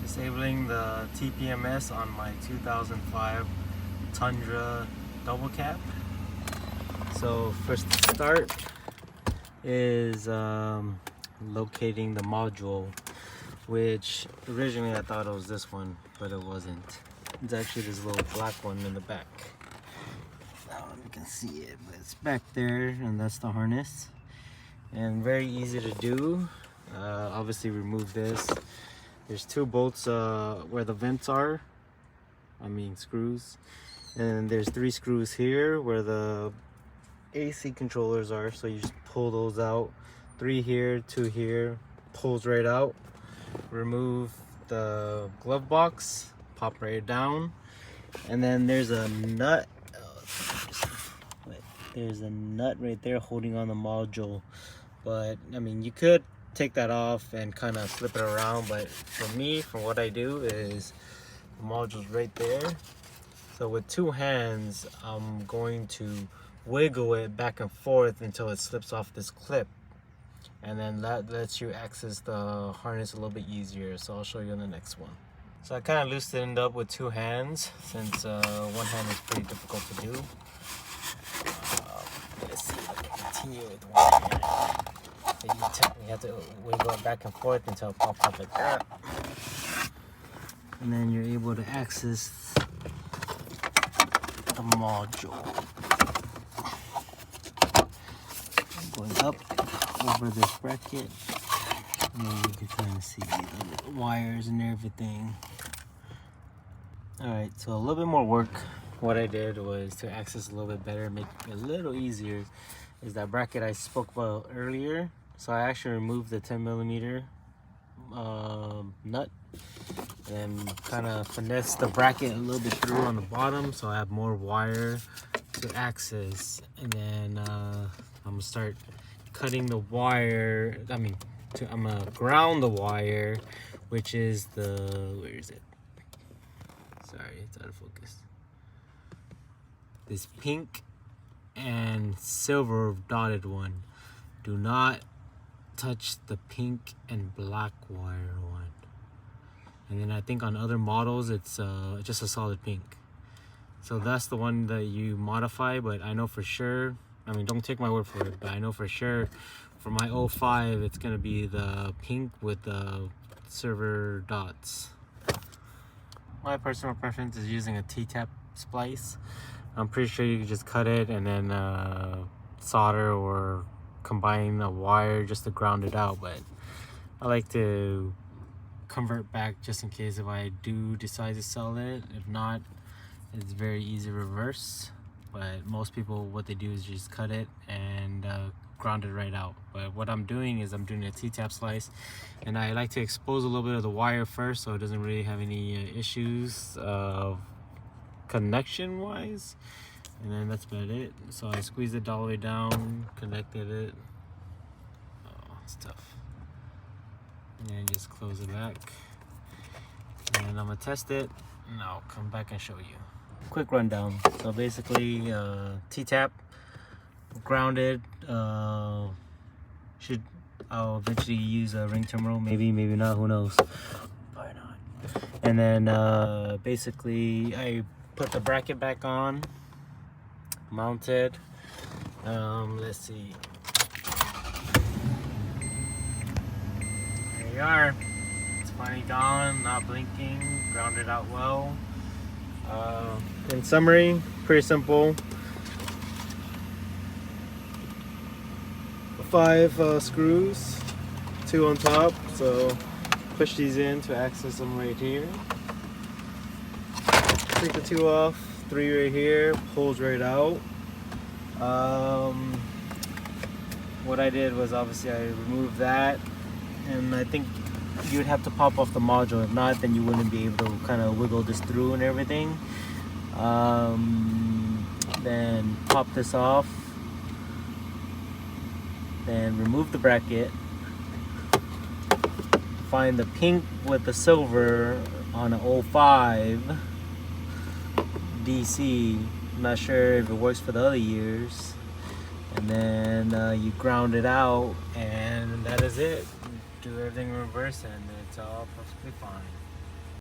Disabling the TPMS on my 2005 Tundra double cab. So first start is locating the module, which originally I thought it was this one, but it wasn't. It's actually this little black one in the back. I don't know if you can see it, but it's back there, and that's the harness. And very easy to do. Obviously remove this. There's two bolts where the vents are, screws, and there's 3 screws here where the AC controllers are, so you just pull those out. 3 here, 2 here, pulls right out. Remove the glove box, pop right down, and then there's a nut. There's a nut right there holding on the module, but you could take that off and kind of slip it around, but for me, for what I do is the module's right there. So with 2 hands, I'm going to wiggle it back and forth until it slips off this clip, and then that lets you access the harness a little bit easier. So I'll show you in the next one. So I kind of loosened up with 2 hands since one hand is pretty difficult to do. Let's see if I can continue with 1 hand. So you have to wiggle it back and forth until it pops up like that, and then you're able to access the module. Going up over this bracket, and then you can kind of see the wires and everything. Alright, so a little bit more work. What I did was to access a little bit better, make it a little easier, is that bracket I spoke about earlier. So I actually removed the 10mm nut and kind of finesse the bracket a little bit through on the bottom, so I have more wire to access. And then I'm gonna start cutting the wire. I'm gonna ground the wire, which is where is it? Sorry, it's out of focus. This pink and silver dotted one. Do not touch the pink and black wire one. And then I think on other models it's just a solid pink. So that's the one that you modify, but I know for sure, don't take my word for it, but I know for sure for my 05 it's gonna be the pink with the silver dots. My personal preference is using a T-tap splice. I'm pretty sure you can just cut it and then solder or combine a wire just to ground it out, but I like to convert back just in case if I do decide to sell it. If not, it's very easy to reverse, but most people, what they do is just cut it and ground it right out. But what I'm doing is I'm doing a T-tap slice, and I like to expose a little bit of the wire first so it doesn't really have any issues connection wise, and then that's about it. So I squeezed it all the way down, connected it. Oh, it's tough. And then just close it back, and I'm gonna test it and I'll come back and show you. Quick rundown. So basically T-tap, grounded. I'll eventually use a ring terminal, maybe not, who knows, probably not. And then basically I put the bracket back on, mounted. Let's see, there you are. It's finally gone, not blinking, grounded out well. In summary, pretty simple. 5 screws, 2 on top, so push these in to access them right here. Take the 2 off, 3 right here, pulls right out. What I did was obviously I removed that, and I think you would have to pop off the module. If not, then you wouldn't be able to kind of wiggle this through and everything. Then pop this off, then remove the bracket, find the pink with the silver on an 05 DC. I'm not sure if it works for the other years. And then you ground it out, and that is it. Do everything in reverse, and it's all perfectly fine.